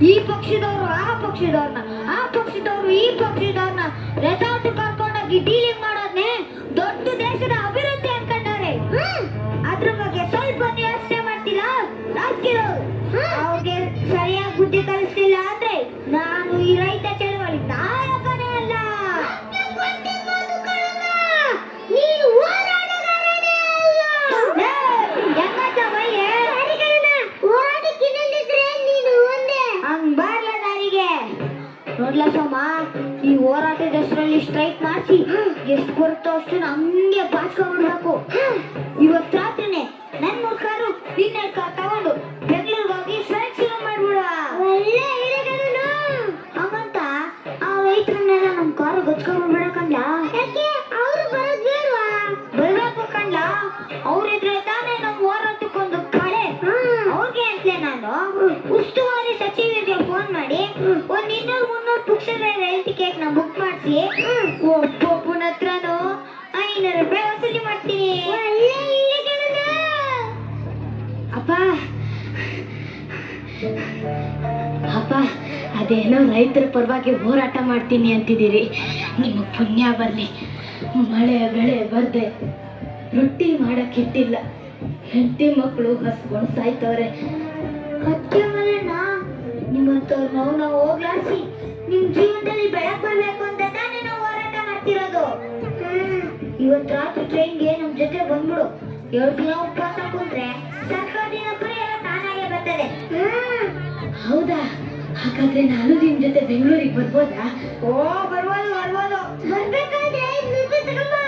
ಈ ಪಕ್ಷದವರು ಆ ಪಕ್ಷದವ್ರನ್ನ, ಆ ಪಕ್ಷದವರು ಈ ಪಕ್ಷದವ್ರನ್ನ ರೆಸಾರ್ಟ್ ಕರ್ಕೊಂಡೋಗಿ ಡೀಲಿಂಗ್ ಮಾಡೋದ್ನೇ ದೊಡ್ಡ ದೇಶದ ಅಭಿವೃದ್ಧಿ ಅನ್ಕೊಂಡವ್ರೆ. ಅದ್ರ ಬಗ್ಗೆ ಸ್ವಲ್ಪ ಯೋಚನೆ ಮಾಡ್ತಿಲ್ಲ ರಾಜಕೀಯರು. ಅವ್ರಿಗೆ ಸರಿಯಾಗಿ ಬುದ್ಧಿ ಕಲಿಸ್ತಿಲ್ಲ ಅಂದ್ರೆ ನಾನು ಈ ರೈತ ಚಳವಳಿ ನಾಯಕನೇ ಅಲ್ಲ. ನೋಡ್ಲ ಸೋಮ, ಈ ಹೋರಾಟದ ಹೆಸರಲ್ಲಿ ಸ್ಟ್ರೈಕ್ ಮಾಡಿಸಿ ಎಷ್ಟು ಬರುತ್ತೋ ಅಷ್ಟು ನಮ್ಗೆ ಬಾಚ್ಕೊಂಡ್ಬಿಡ್ಬೇಕು. ಇವತ್ತು ರಾತ್ರಿನೇ ನನ್ನ ಮುಖಾರು ನಿನ್ನೆ ತಗೊಂಡು ಬೆಂಗಳೂರಿಗೆ ಹೋಗಿ ಸ್ಟ್ರೈಕ್ ಶುರು ಮಾಡ್ಬಿಡುವ. ಹಂಗಂತ ಆ ರೈತರನ್ನೆಲ್ಲ ನಮ್ ಕಾರು ಗೊಚ್ಕೊಂಡ್ಬಿಡಕಂಡ್ಲ. ಅವ್ರು ಬರೋದ್ ಬೇಡವಾ? ಬರ್ಬೇಕು ಕಂಡ್ಲ. ಅವ್ರಿದ್ರೆ ತಾನೇ ನಮ್ ಹೋರಾಟಕ್ಕೊಂದು ಕಳೆ. ಅವ್ರಿಗೆ ಅಂತಲೇ ನಾನು ಉಸ್ತುವಾರಿ ಸಚಿವರಿಗೆ ಫೋನ್ ಮಾಡಿ ಒಂದ್ 200-300 ಪುಕ್ಷರ ರೈಲ್ ಟಿಕೆಟ್ ನ ಬುಕ್ ಮಾಡಿಸಿ ಒಬ್ಬೊಬ್ಬನ ಹತ್ರನು 500 ರೂಪಾಯಿ ವಸೂಲಿ ಮಾಡ್ತೀನಿ. ಅಪ್ಪ ಅಪ್ಪ, ಅದೇನೋ ರೈತರ ಪರವಾಗಿ ಹೋರಾಟ ಮಾಡ್ತೀನಿ ಅಂತಿದ್ದೀರಿ. ನಿಮ್ಮ ಪುಣ್ಯ ಬರಲಿ. ಮಳೆ ಬೆಳೆ ಬರ್ದೆ ರೊಟ್ಟಿ ಮಾಡಕ್ ಇಟ್ಟಿಲ್ಲ, ಹೆಂಡತಿ ಮಕ್ಕಳು ಹಸ್ಕೊಂಡು ಸಾಯ್ತವ್ರೆ. ಅದಕ್ಕೆ ಮನೆನ ನಿಮ್ಮಂತವ್ರು ನಾವು ಹೋಗ್ಲಾಡ್ಸಿ ನಿಮ್ ಜೀವನದಲ್ಲಿ ಬೆಳಕ್ ಬರ್ಬೇಕು ಅಂತ ತಾನೇ ನಾವು ಹೋರಾಟ ಮಾಡ್ತಿರೋದು. ಇವತ್ತು ರಾತ್ರಿ ಟ್ರೈನ್ಗೆ ನಮ್ ಜೊತೆ ಬಂದ್ಬಿಡು. 2 ದಿನ ಉಪವಾಸ ಕುಂತ್ರೆ ಸರ್ಕಾರದಿಂದ ಪರಿಹಾರ ತಾನಾಗೆ ಬರ್ತದೆ. ಹೌದಾ? ಹಾಗಾದ್ರೆ ನಾನು ನಿಮ್ ಜೊತೆ ಬೆಂಗಳೂರಿಗೆ ಬರ್ಬೋದಾ? ಓ ಬರ್ಬೋದು ಬರ್ಬೋದು. ಬರ್ಬೇಕಾದ್ರೆ 500 ರೂಪಾಯಿನ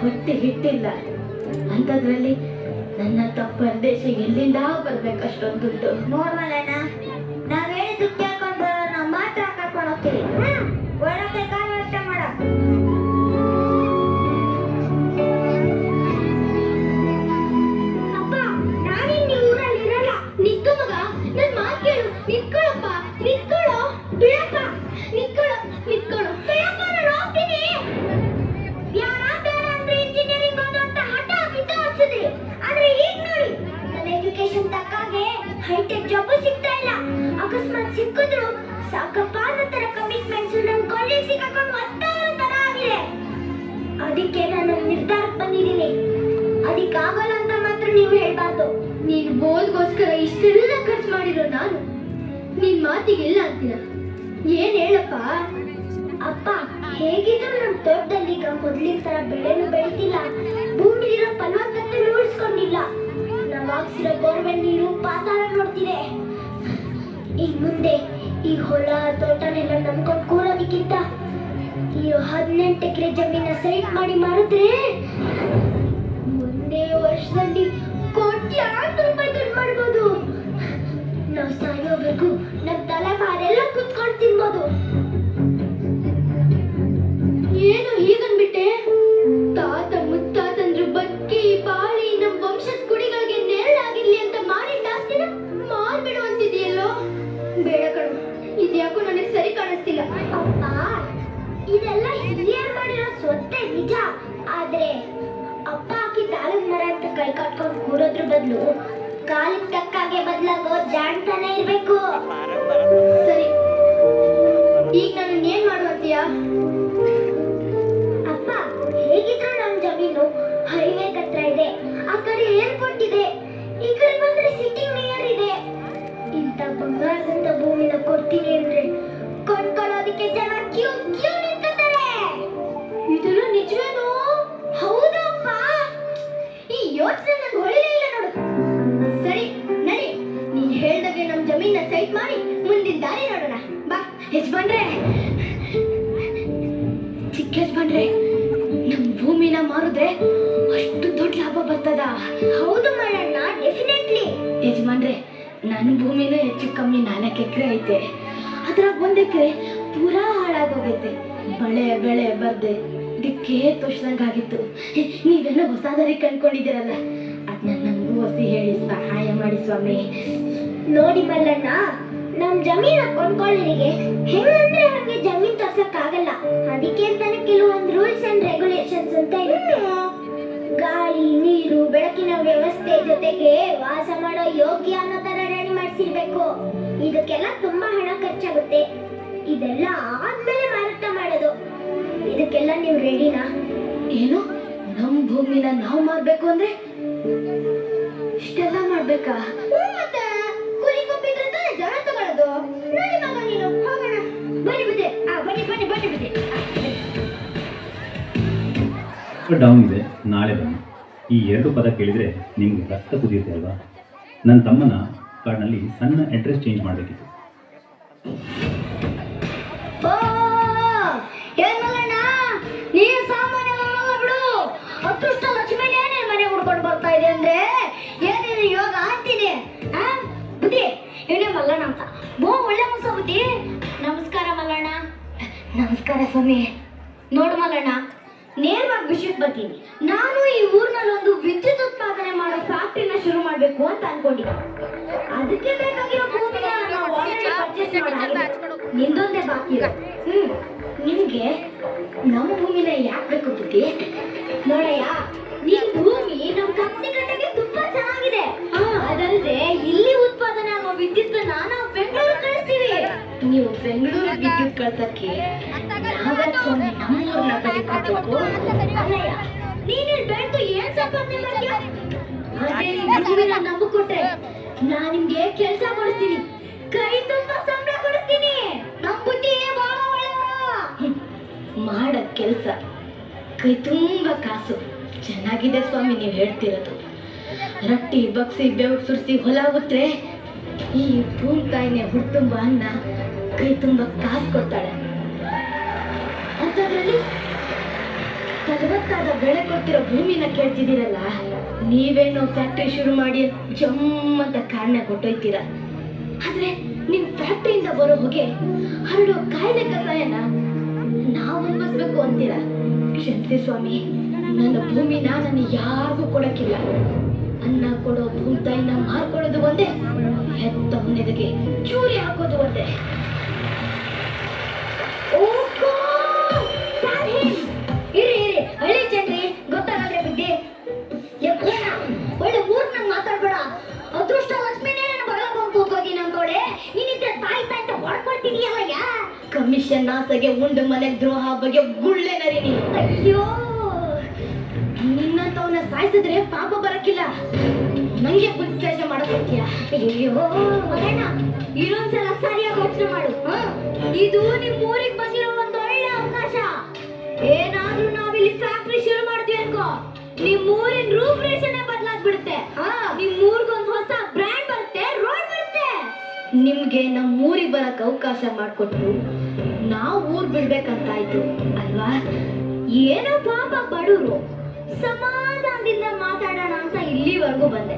ಹೊಟ್ಟೆ ಹಿಟ್ಟಿಲ್ಲ ಅಂತದ್ರಲ್ಲಿ ನನ್ನ ಪರದೇಶ ಎಲ್ಲಿಂದ ಬರ್ಬೇಕು ಅಷ್ಟೊಂದು ದುಡ್ಡು? ನೋಡ್ವಲ್ಲಣ್ಣ, ನಾವ್ ಹೇಳಿ ದುಡ್ಡು ಕೇಳ್ಕೊಂಡ್ ಬರೋ ನಾವು ಮಾತ್ರ ಕರ್ಕೊಂಡು ಹೋಗ್ತೀವಿ. ಒಳಗೆ ಕಾಲ ಅಷ್ಟೇ ಮಾಡ. ಅಪ್ಪ, ನಾನಿನ್ ಈ ಊರಲ್ಲಿ ಇರಲ್ಲ. ನಿಂತು ಮಗ, ನನ್ ಮಾತು ಕೇಳು. ನಿಂತ್ಕೊಳ್ಳಪ್ಪ, ನಿಂತ್ಕೊಳ್ಳೋ. ಬಿಡಪ್ಪ, ನಿಂತ್ಕೊಳ್ಳೋ, ನಿಂತ್ಕೊಳ್ಳೋ. ಬಿಡಪ್ಪ, ನಾನು ಹೋಗ್ತೀನಿ. ಇಂಜಿನಿಯರಿಂಗ್ ಅಂತ ಹಠ ಬಿದ್ದು ಅನ್ಸುತ್ತೆ. ಆದ್ರೆ ಈಗ ನೋಡಿ, ನನ್ನ ಎಜುಕೇಶನ್ ತಕ್ಕಾಗೆ ಹೈಟೆಕ್ ಜಾಬ್ ಸಿಗ್ತಾ ಇಲ್ಲ. ಅಕಸ್ಮಾತ್ ಸಿಕ್ಕಿದ್ರು ಸಾಕಪ್ಪ ಅನ್ನೋ ತರ ಕಮಿಟ್ಮೆಂಟ್ಸ್ ನಮ್ ಕಾಲೇಜ್ ಸಿಕ್ಕಾಕೊಂಡು ಒತ್ತಾಯ ತರ ಆಗಿದೆ. ಅದಕ್ಕೆ ನಾನು ನಿರ್ಧಾರಕ್ಕೆ ಬಂದಿದ್ದೀನಿ. ಅದಕ್ಕಾಗಲ್ಲ ಅಂತ ಮಾತ್ರ ನೀವು ಹೇಳ್ಬಾರ್ದು. ನೀನು ಬೋಲ್ಗೋಸ್ಕರ ಇಷ್ಟೆಲ್ಲ ಖರ್ಚು ಮಾಡಿರೋ ನಾನು ನಿನ್ ಮಾತಿಗೆಲ್ಲ ಅಂತೀನ. ಏನ್ ಹೇಳಪ್ಪ? ಅಪ್ಪ, ಹೇಗಿದ್ರು ನಮ್ ತೋಟದಲ್ಲಿ ಈಗ ಮೊದ್ಲಿನ ತರ ಬೆಳೆನೂ ಬೆಳಿತಿಲ್ಲ, ಭೂಮಿಲಿರೋ ಫಲವತ್ತತೆ ಉಳಿಸ್ಕೊಂಡಿಲ್ಲ. ನಾವ್ ಹಾಕ್ಸಿರೋ ಬೋರ್ವೆಲ್ ನೀರು ಪಾತಾಳ ನೋಡ್ತಿದೆ. ಈಗ ಮುಂದೆ ಈ ಹೊಲ ತೋಟನೆಲ್ಲ ನಂಬ್ಕೊಂಡು ಕೂರೋದಕ್ಕಿಂತ ಈ 18 ಎಕರೆ ಜಮೀನ ಸೈಟ್ ಮಾಡಿ ಮಾರಿದ್ರೆ ಒಂದೇ ವರ್ಷದಲ್ಲಿ ಕೋಟ್ಯಾಂತರ ರೂಪಾಯಿ ದುಡ್ಡು ಮಾಡ್ಬೋದು. ನಾವ್ ಸಾಯೋಬೇಕು, ನಮ್ ತಲೆಮಾರೆಲ್ಲ ಕುತ್ಕೊಂಡು ತಿನ್ಬೋದು. ಏನು ಹೀಗನ್ಬಿಟ್ಟೆ? ತಾತ ಮುತ್ತಾತಂದ್ರು ಬದುಕಿ ಬಾಳಿ ನಮ್ ವಂಶದ ಕುಡಿಗಳಿಗೆ ನೆರಳಾಗಿರ್ಲಿ ಅಂತ ಮಾಡಿದ ಆಸ್ತಿನ ಮಾರ್ಬಿಡು ಅಂತಿದೆಯಲ್ಲೋ? ಬೇಡ ಕಣು, ಇದ್ಯಾಕೋ ನನಗೆ ಸರಿ ಕಾಣಿಸ್ತಿಲ್ಲ. ಅಪ್ಪ, ಇದೆಲ್ಲ ಹಿರಿಯರು ಮಾಡಿರೋ ಸ್ವತ್ತೇ ನಿಜ. ಆದ್ರೆ ಅಪ್ಪ ಹಾಕಿ ತಾಳದ ಮರ ಅಂತ ಕೈ ಕಟ್ಕೊಂಡು ಕೂರೋದ್ರ ಬದಲು ಕಾಲಿಗೆ ತಕ್ಕಾಗೆ ಬದಲಾಗೋ ಜಾಣ್ತಾನೆ ಇರ್ಬೇಕು. ಸರಿ, ಈಗ ನಾನು ಏನ್ ಮಾಡುವಂತೀಯ? ಅಪ್ಪ, ಹೇಗಿದ್ರು ನಮ್ ಜಮೀನು ಹೈವೇ ಹತ್ರ ಇದೆ, ಆ ಕಡೆ ಏರ್ಪೋರ್ಟ್ ಇದೆ, ಈ ಕಡೆ ಬಂದ್ರೆ ಸಿಟಿ ನಿಯರ್ ಇದೆ. ಇಂಥ ಬಂಗಾರದಂತ ಭೂಮಿನ ಕೊಡ್ತೀನಿ ಅಂದ್ರೆ ಕೊಂಡ್ಕೊಳ್ಳೋದಕ್ಕೆ ಜನ ಕ್ಯೂ ಕ್ಯೂ ನಿಂತ್ಕೊತಾರೆ. ಇದೆಲ್ಲ ನಿಜವೇನೋ? ಹೌದಪ್ಪ. ಈ ಯೋಚನೆ ನಂಗೆ ಹೊಳಿಲೇ ಇಲ್ಲ ನೋಡು. ಸರಿ ನಡಿ, ನೀನ್ ಹೇಳ್ದಾಗೆ ನಮ್ ಜಮೀನ ಸೈಟ್ ಮಾಡಿ ಮುಂದಿನ ದಾರಿ ನೋಡೋಣ. ಬಾ ಯಜಮಾನ್ರೆ. ಚಿಕ್ಕ ಯಜಮಾನ್ರೆ, ನಮ್ ಭೂಮಿನ ಮಾರಿದ್ರೆ ಅಷ್ಟು ದೊಡ್ಡ ಲಾಭ ಬರ್ತದ? ಹೌದು ಮಾಡಣ್ಣ, ಡೆಫಿನೆಟ್ಲಿ. ಯಜಮಾನ್ರೆ, ನನ್ನ ಭೂಮಿನೂ ಹೆಚ್ಚು ಕಮ್ಮಿ 4 ಎಕರೆ ಐತೆ. ಅದ್ರಾಗ 1 ಎಕರೆ ಪೂರಾ ಹಾಳಾಗೋಗೈತೆ. ಬೆಳೆ ಬರ್ದೆ ದಿಕ್ಕೇ ತೋಚ್ದಂಗಾಗಿತ್ತು. ನೀವೆಲ್ಲ ಹೊಸ ದಾರಿ ಕಂಡ್ಕೊಂಡಿದ್ದೀರಲ್ಲ, ಅದನ್ನ ನನಗೂ ಹೊಸಿ ಹೇಳಿ ಸಹಾಯ ಮಾಡಿ ಸ್ವಾಮಿ. ನೋಡಿ ಮಲ್ಲಣ್ಣ, ನಮ್ ಜಮೀನ ಕೊಂಡ್ಕೊಳ್ಳೋರಿಗೆ ಹೆಂಗಂದ್ರೆ ಹಂಗೆ ಜಮೀನ್ ತರ್ಸಕ್ ಆಗಲ್ಲ. ಅದಕ್ಕೆ ಅಂತಾನೆ ಕೆಲವೊಂದು ರೂಲ್ಸ್ ಅಂಡ್ ರೆಗ್ಯುಲೇಷನ್ಸ್ ಅಂತ ಇರುತ್ತೆ. ಗಾಳಿ ನೀರು ಬೆಳಕಿನ ವ್ಯವಸ್ಥೆ ಜೊತೆಗೆ ವಾಸ ಮಾಡೋ ಯೋಗ್ಯ ಅನ್ನೋ ತರ ರೆಡಿ ಮಾಡಿಸಿರ್ಬೇಕು. ಇದಕ್ಕೆಲ್ಲ ತುಂಬಾ ಹಣ ಖರ್ಚಾಗುತ್ತೆ. ಇದೆಲ್ಲ ಆದ್ಮೇಲೆ ಮಾರಾಟ ಮಾಡೋದು. ಇದಕ್ಕೆಲ್ಲ ನೀವು ರೆಡಿನಾ? ಏನು, ನಮ್ ಭೂಮಿನ ನಾವು ಮಾರ್ಬೇಕು ಅಂದ್ರೆ ಇಷ್ಟೆಲ್ಲ ಮಾಡ್ಬೇಕಾ? ಮತ್ತೆ ಕುರಿ ಕೊಬ್ಬಿದ್ರಿಂದ ಜನ ತಗೊಳ್ಳೋದು. ನಡಿ ಮಗ ನೀನು, ಹೋಗೋಣ. ಬನ್ನಿ ಬಿದ್ದೆ, ಬನ್ನಿ ಬನ್ನಿ ಬನ್ನಿ ಬಿದ್ದೆ. ಡೌನ್ ಇದೆ, ನಾಳೆ ಬನ್ನಿ. ಈ 2 ಪದ ಕೇಳಿದರೆ ನಿಮ್ಗೆ ರಕ್ತ ಕುದಿಯುತ್ತೆ ಅಲ್ವಾ? ನನ್ನ ತಮ್ಮನ ಕಾರ್ಡ್ನಲ್ಲಿ ಸಣ್ಣ ಅಡ್ರೆಸ್ ಚೇಂಜ್ ಮಾಡಬೇಕಿತ್ತು. ಏನಲ್ಲ ನೀ ಸಾಮಾನ್ಯ ಬಿಡು. ಅದೃಷ್ಟ ಲಕ್ಷ್ಮಿನೇ ಮನೆ ಹುಡ್ಕೊಂಡು ಬರ್ತಾ ಇದೆ ಅಂದ್ರೆ ಏನೇನು ಯೋಗ ಅಂತಿದೆ. ಬುದ್ಧಿ ಇವನೇ ಮಲ್ಲಣ್ಣ ಅಂತ, ಒಳ್ಳೆ ಮುಸ ಬುದ್ಧಿ. ನಮಸ್ಕಾರ ಮಲ್ಲಣ್ಣ. ನಮಸ್ಕಾರ ಸ್ವಾಮಿ. ನೋಡು ಮಲ್ಲಣ್ಣ, ನೇರವಾಗಿ ವಿಷಯಕ್ಕೆ ಬರ್ತೀನಿ. ನಾನು ಈ ಊರಿನಲ್ಲಿ ಒಂದು ವಿದ್ಯುತ್ ಉತ್ಪಾದನೆ ಮಾಡೋ ಫ್ಯಾಕ್ಟ್ರಿನ ಶುರು ಮಾಡಬೇಕು ಅಂತ ಅನ್ಕೊಂಡಿದ್ದೆ. ಅದಕ್ಕೆ ಬೇಕಾಗಿರೋ ಭೂಮಿನ ನಾವು ಆಲ್ರೆಡಿ ಪರ್ಚೇಸ್ ಮಾಡಿ ನಿಂದೊಂದೇ ಬಾಕಿ ಇದೆ. ನಿಮ್ಗೆ ನಮ್ಮ ಭೂಮಿನ ಯಾಕೆ ಬೇಕು ಬುದ್ಧಿ? ನೋಡಯ್ಯ, ನಿಮ್ ಭೂಮಿ ನಮ್ಮ ಕಂಪ್ನಿ ಕಟ್ಟಕ್ಕೆ ತುಂಬಾ ಚೆನ್ನಾಗಿದೆ. ಅದಲ್ಲದೆ ಇಲ್ಲಿ ಉತ್ಪಾದನೆ ಆಗೋ ವಿದ್ಯುತ್ ನಾವು ಬೆಂಗಳೂರು ಕಳಿಸ್ತೀವಿ. ನೀವು ಬೆಂಗಳೂರು ವಿದ್ಯುತ್ ಕಳ್ಸಕ್ಕೆ ನಮ್ಮೂರ್ನ ಬದುಕಬೇಕು. ಅಲ್ಲಯ್ಯ, ನೀನು ಬೆಳೆದು ಏನ್ ಸಂಪಾದನೆ ಮಾಡ್ತೀಯ? ಅದೇ ಭೂಮಿನ ನಮಗ್ ಕೊಟ್ರೆ ನಾನ್ ನಿಮ್ಗೆ ಕೆಲಸ ಕೊಡಿಸ್ತೀನಿ, ಕೈ ತುಂಬಾ ಸಂಬಳ ಕೊಡಿಸ್ತೀನಿ. ನಮ್ ಬುದ್ಧಿ ಬಹಳ ಒಳ್ಳೆಯ. ಮಾಡ ಕೆಲಸ, ಕೈ ತುಂಬಾ ಕಾಸು. ಚೆನ್ನಾಗಿದೆ ಸ್ವಾಮಿ ನೀವು ಹೇಳ್ತಿರೋದು. ರೊಟ್ಟಿ ಬಗ್ಸಿ ಬೆವ್ರು ಸುರಿಸಿ ಹೊಲ ಉತ್ರೆ ಈ ಭೂಮಿ ತಾಯಿನೇ ಹುಟ್ಟುಂಬ ಅನ್ನ, ಕೈ ತುಂಬಾ ಕಾಸು ಕೊಡ್ತಾಳೆ. ಅಂತದ್ರಲ್ಲಿ ಫಲವತ್ತಾದ ಬೆಳೆ ಕೊಡ್ತಿರೋ ಭೂಮಿನ ಕೇಳ್ತಿದ್ದೀರಲ್ಲ, ನೀವೇನೋ ಫ್ಯಾಕ್ಟ್ರಿ ಶುರು ಮಾಡಿ ಜಮ್ಮಂತ ಕಾರಣ ಕೊಟ್ಟೊಯ್ತೀರ. ಆದ್ರೆ ನಿಮ್ ಫ್ಯಾಕ್ಟ್ರಿಯಿಂದ ಬರೋ ಹೊಗೆ ಹರಡೋ ಕಾಯಿಲೆ ಕಸಾಯನ ನಾವು ಅನ್ಭವಿಸ್ಬೇಕು ಅಂತೀರ. ಕ್ಷಮಿಸಿ ಸ್ವಾಮಿ, ನನ್ನ ಭೂಮಿನ ನಾನು ಯಾರಿಗೂ ಕೊಡಕ್ಕಿಲ್ಲ. ಅನ್ನ ಕೊಡೋ ಭೂಮಿ ತಾಯಿನ ಮಾರ್ಕೊಳ್ಳೋದು ಒಂದೇ, ಹೆತ್ತ ಹುನೆದಗೆ ಚೂರಿ ಹಾಕೋದು ಒಂದೇ. ಹಳ್ಳಿ ಜನರಿ ಗೊತ್ತಾಗಲ್ರೆ ಬುದ್ಧಿ. ಒಳ್ಳೆ ಊರ್ನಾಗ ಮಾತಾಡ್ಬೇಡ. ಅದೃಷ್ಟ ಲಕ್ಷ್ಮಿನೇ ನನ್ನ ಬಗಲ ಬಂದು ಕೂತೋಗಿ ನಮ್ಗೋಡೆ. ನೀನಿದ್ದ ತಾಯಿ ತಾಯಿ ಅಂತ ಹೊಡ್ಕೊಳ್ತಿದೀಯಲ್ಲಯ್ಯ. ಕಮಿಷನ್ ಆಸೆಗೆ ಉಂಡು ಮನೆ ದ್ರೋಹ ಬಗ್ಗೆ ಗುಳ್ಳೆ ನರಿನಿ. ಅಯ್ಯೋ, ನಿನ್ನಂತವನ್ನ ಸಾಯಿಸಿದ್ರೆ ಪಾಪ ಬರಕ್ಕಿಲ್ಲ. ನಂಗೆ ಬುದ್ಧಿ ಕೆಲಸ ಮಾಡಕ್ಕೋಗ್ತೀಯ? ಅಯ್ಯೋ ಮಗಣ್ಣ, ಇನ್ನೊಂದ್ಸಲ ಸರಿಯಾಗಿ ಯೋಚನೆ ಮಾಡು. ಇದು ನಿಮ್ ಊರಿಗೆ ಬಂದಿರೋ ಒಂದು ಒಳ್ಳೆ ಅವಕಾಶ. ಏನಾದ್ರೂ ನಾವಿಲ್ಲಿ ಫ್ಯಾಕ್ಟ್ರಿ ಶುರು ಮಾಡ್ತೀವಿ ಅನ್ಕೋ, ನಿಮ್ ಊರಿನ ರೂಪರೇಷನೆ ಬದಲಾಗ್ಬಿಡುತ್ತೆ. ನಿಮ್ ಊರಿಗೊಂದು ಹೊಸ ಬ್ರ್ಯಾಂಡ್ ಬರುತ್ತೆ, ರೋಡ್ ಬರುತ್ತೆ. ನಿಮ್ಗೆ ನಮ್ಮ ಊರಿಗೆ ಬರಕ್ ಅವಕಾಶ ಮಾಡ್ಕೊಟ್ರು, ನಾವು ಊರ್ ಬಿಡ್ಬೇಕಂತಾಯ್ತು ಅಲ್ವಾ? ಏನೋ ಪಾಪ ಬಡವರು, ಸಮಾಧಾನದಿಂದ ಮಾತಾಡೋಣ ಅಂತ ಇಲ್ಲಿವರೆಗೂ ಬಂದೆ.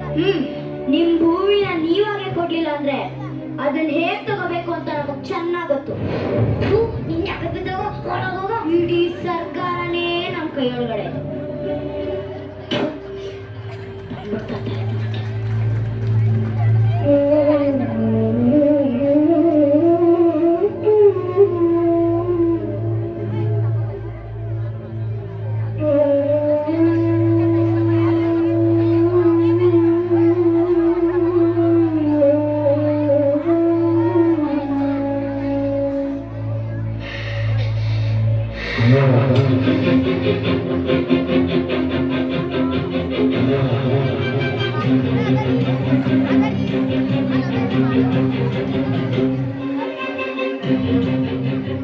ನಿಮ್ ಭೂಮಿನ ನೀವಾಗೆ ಕೊಡ್ಲಿಲ್ಲ ಅಂದ್ರೆ ಅದನ್ನ ಹೇಗ್ ತಗೋಬೇಕು ಅಂತ ನಮಗ್ ಚೆನ್ನಾಗ್ ಗೊತ್ತು. ಇಡೀ ಸರ್ಕಾರನೇ ನಮ್ ಕೈಯೊಳಗಡೆ.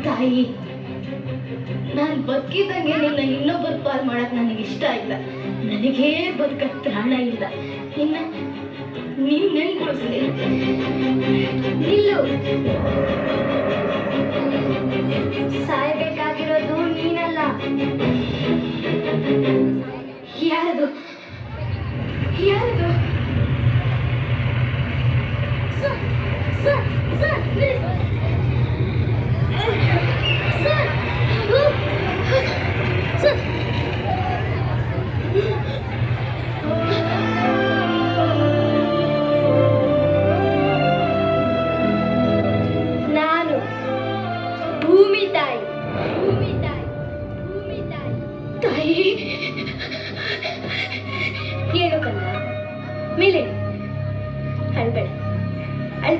ತಾಯಿ, ನಾನ್ ಬದುಕಿದಂಗೆ ನಿನ್ನ ಇನ್ನೊಬ್ಬರ ಪಾಲ್ ಮಾಡಕ್ ನನಗೆ ಇಷ್ಟ ಇಲ್ಲ. ನನಗೇ ಬದುಕಕ್ ತ್ರಾಣ ಇಲ್ಲ. ನೀನ್ ನೆನ್ಕೊಳಿಸ್ಲಿ. ನಿಲ್ಲು. ಸಾಯ್ಬೇಕಾಗಿರೋದು ನೀನಲ್ಲ. ಯಾರದು ಯಾರದು? ಸರ್ ಸರ್ ಸರ್ ಸರ್, ನಾನು ಭೂಮಿ ತಾಯಿ. ತಾಯಿ,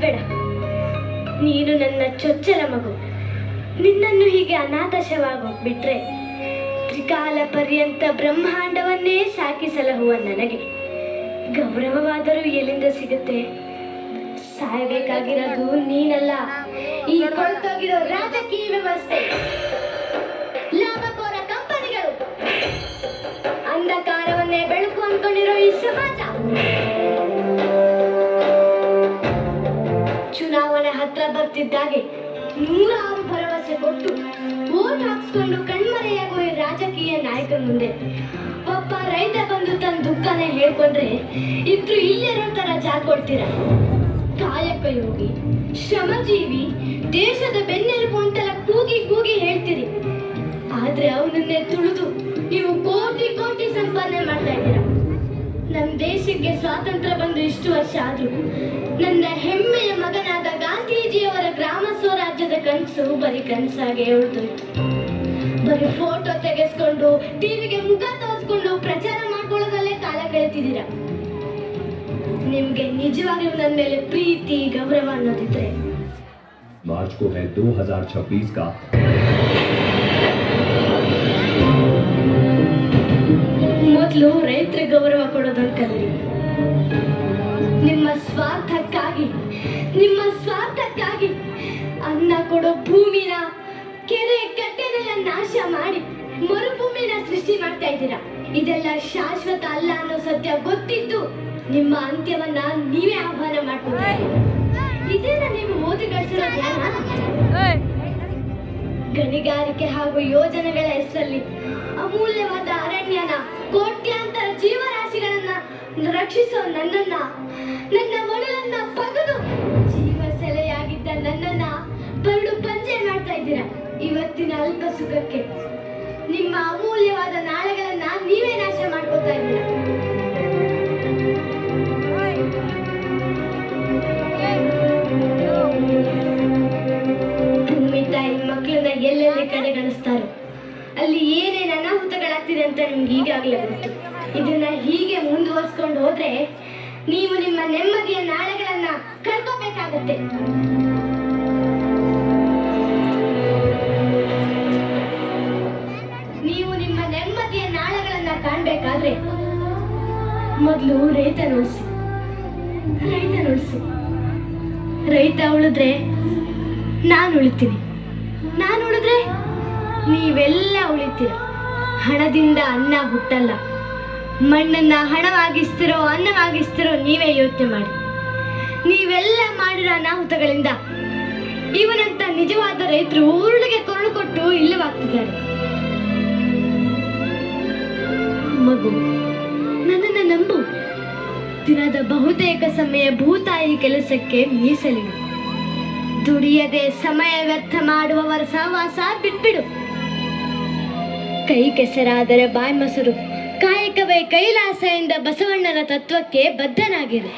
ಅಳ್ಬೇಡ. ನೀನು ನನ್ನ ಚೊಚ್ಚಲ ಮಗು. ನಿನ್ನನ್ನು ಹೀಗೆ ಅನಾಥಶವಾಗೋಗ್ಬಿಟ್ರೆ ತ್ರಿಕಾಲ ಪರ್ಯಂತ ಬ್ರಹ್ಮಾಂಡವನ್ನೇ ಸಾಕಿ ಸಲಹುವ ನನಗೆ ಗೌರವವಾದರೂ ಎಲ್ಲಿಂದ ಸಿಗುತ್ತೆ? ಸಾಯಬೇಕಾಗಿರೋದು ನೀನಲ್ಲ, ಈ ಕೊಳ್ತೋಗಿರೋ ರಾಜಕೀಯ ವ್ಯವಸ್ಥೆ, ಲಾಭಕೋರ ಕಂಪನಿಗಳು, ಅಂಧಕಾರವನ್ನೇ ಬೆಳಕು ಅನ್ಕೊಂಡಿರೋ ಈ ಸಮಾಜ. ಚುನಾವಣೆ ಹತ್ರ ಬರ್ತಿದ್ದಾಗೆ 106 ಭರವಸೆ ಕೊಟ್ಟು ವೋಟ್ ಹಾಕ್ಸ್ಕೊಂಡು ಕಣ್ಮರೆಯಾಗುವ ಈ ರಾಜಕೀಯ ನಾಯಕರ ಮುಂದೆ ಒಬ್ಬ ರೈತ ಬಂದು ತನ್ನ ದುಃಖನೇ ಹೇಳ್ಕೊಂಡ್ರೆ ಇದ್ರು ಇಲ್ಲಿರೋ ತರ ಜಾಗ ಕೊಡ್ತೀರ. ಕಾಯಕ ಯೋಗಿ, ಶ್ರಮಜೀವಿ, ದೇಶದ ಬೆನ್ನೆಲುಬು ಅಂತೆಲ್ಲ ಕೂಗಿ ಕೂಗಿ ಹೇಳ್ತೀರಿ. ಆದ್ರೆ ಅವನನ್ನೇ ತುಳಿದು ನೀವು ಕೋಟಿ ಕೋಟಿ ಸಂಪಾದನೆ ಮಾಡ್ತಾ ಇದ್ದೀರಾ. ನಮ್ಮ ದೇಶಕ್ಕೆ ಸ್ವಾತಂತ್ರ್ಯ ಬಂದು ಇಷ್ಟು ವರ್ಷ ಆದ್ರೂ ನನ್ನ ಹೆಮ್ಮೆಯ ಮಗನಾದ ಗಾಂಧೀಜಿಯವರ ಗ್ರಾಮ ಸ್ವರಾಜ್ಯದ ಕನಸು ಬರೀ ಕನಸಾಗೆ ಉಳಿದೋಯ್ತು. ಬರೀ ಫೋಟೋ ತೆಗೆಸ್ಕೊಂಡು ಟಿವಿಗೆ ಮುಖ ತೋರಿಸ್ಕೊಂಡು ಪ್ರಚಾರ ಮಾಡ್ಕೊಳ್ಳೋದಲ್ಲೇ ಕಾಲ ಕಳೀತಿದ್ದೀರಾ. ನಿಮ್ಗೆ ನಿಜವಾಗ್ಲೂ ನನ್ನ ಮೇಲೆ ಪ್ರೀತಿ ಗೌರವ ಅನ್ನೋದಿದ್ರೆ मार्च को है 2026 का ಮೊದಲು ರೈತರ ಗೌರವ ಕೊಡೋದನ್ನ ಕಲಿರಿ. ನಿಮ್ಮ ಸ್ವಾರ್ಥಕ್ಕಾಗಿ ಅನ್ನ ಕೊಡೋ ಭೂಮಿನ, ಕೆರೆ ಕಟ್ಟೆನೆಲ್ಲ ನಾಶ ಮಾಡಿ ಮರುಭೂಮಿನ ಸೃಷ್ಟಿ ಮಾಡ್ತಾ ಇದ್ದೀರಾ. ಇದೆಲ್ಲ ಶಾಶ್ವತ ಅಲ್ಲ ಅನ್ನೋ ಸತ್ಯ ಗೊತ್ತಿದ್ದು ನಿಮ್ಮ ಅಂತ್ಯವನ್ನ ನೀವೇ ಆಹ್ವಾನ ಮಾಡ್ಕೊಳ್ತೀರಿ. ಇದೇನ ನೀವು ಓದಿ ಗಳಿಸಿರೋ ಜ್ಞಾನ? ಗಣಿಗಾರಿಕೆ ಹಾಗೂ ಯೋಜನೆಗಳ ಹೆಸರಲ್ಲಿ ಅಮೂಲ್ಯವಾದ ಅರಣ್ಯನ, ಕೋಟ್ಯಾಂತರ ಜೀವರಾಶಿಗಳನ್ನ ರಕ್ಷಿಸೋ ನನ್ನ ಒಡಲನ್ನ ಪಗದು ಜೀವ ಸೆಲೆಯಾಗಿದ್ದ ನನ್ನನ್ನ ಬರಡು ಪಂಜೆ ಮಾಡ್ತಾ ಇದ್ದೀರಾ. ಇವತ್ತಿನ ಅಲ್ಪ ಸುಖಕ್ಕೆ ನಿಮ್ಮ ಅಮೂಲ್ಯವಾದ ನಾಳೆಗಳನ್ನ ನೀವೇ ನಾಶ ಮಾಡ್ಕೋತಾ ಇದ್ದೀರಾ. ಭೂಮಿ ತಾಯಿ ಮಕ್ಕಳನ್ನ ಎಲ್ಲೆಲ್ಲಿ ಕಡೆಗಣಿಸ್ತಾರೋ ಅಲ್ಲಿ ಏನೇನು ಅನಾಹುತಗಳಾಗ್ತಿದೆ ಅಂತ ನಿಮ್ಗೆ ಈಗಾಗಲೇ ಗೊತ್ತು. ಇದನ್ನ ಹೀಗೆ ಮುಂದುವರ್ಸ್ಕೊಂಡು ಹೋದ್ರೆ ನೀವು ನಿಮ್ಮ ನೆಮ್ಮದಿಯ ನಾಳೆಗಳನ್ನ ಕಳ್ಕೋಬೇಕಾಗುತ್ತೆ. ನೀವು ನಿಮ್ಮ ನೆಮ್ಮದಿಯ ನಾಳೆಗಳನ್ನ ಕಾಣ್ಬೇಕಾದ್ರೆ ಮೊದಲು ರೈತ ಉಳಿಸಿ. ರೈತ ಉಳಿದ್ರೆ ನಾನು ಉಳಿತೀನಿ, ನಾನು ಉಳಿದ್ರೆ ನೀವೆಲ್ಲ ಉಳಿತೀರ. ಹಣದಿಂದ ಅನ್ನ ಹುಟ್ಟಲ್ಲ. ಮಣ್ಣನ್ನ ಹಣವಾಗಿಸ್ತಿರೋ ಅನ್ನವಾಗಿಸ್ತಿರೋ ನೀವೇ ಯೋಚನೆ ಮಾಡಿ. ನೀವೆಲ್ಲ ಮಾಡಿರೋ ಅನಾಹುತಗಳಿಂದ ಇವನಂತ ನಿಜವಾದ ರೈತರು ಉರುಳಿಗೆ ಕೊರಳು ಕೊಟ್ಟು ಇಲ್ಲವಾಗ್ತಿದ್ದಾರೆ. ಮಗು, ನನ್ನನ್ನು ನಂಬು. ದಿನದ ಬಹುತೇಕ ಸಮಯ ಭೂತಾಯಿ ಕೆಲಸಕ್ಕೆ ಮೀಸಲಿಡು. ದುಡಿಯದೆ ಸಮಯ ವ್ಯರ್ಥ ಮಾಡುವವರ ಸಹವಾಸ ಬಿಟ್ಬಿಡು. ಕೈ ಕೆಸರಾದರೆ ಬಾಯಿ ಮೊಸರು, ಕಾಯಕವೇ ಕೈಲಾಸ ಎಂದ ಬಸವಣ್ಣನ ತತ್ವಕ್ಕೆ ಬದ್ಧನಾಗಿರು.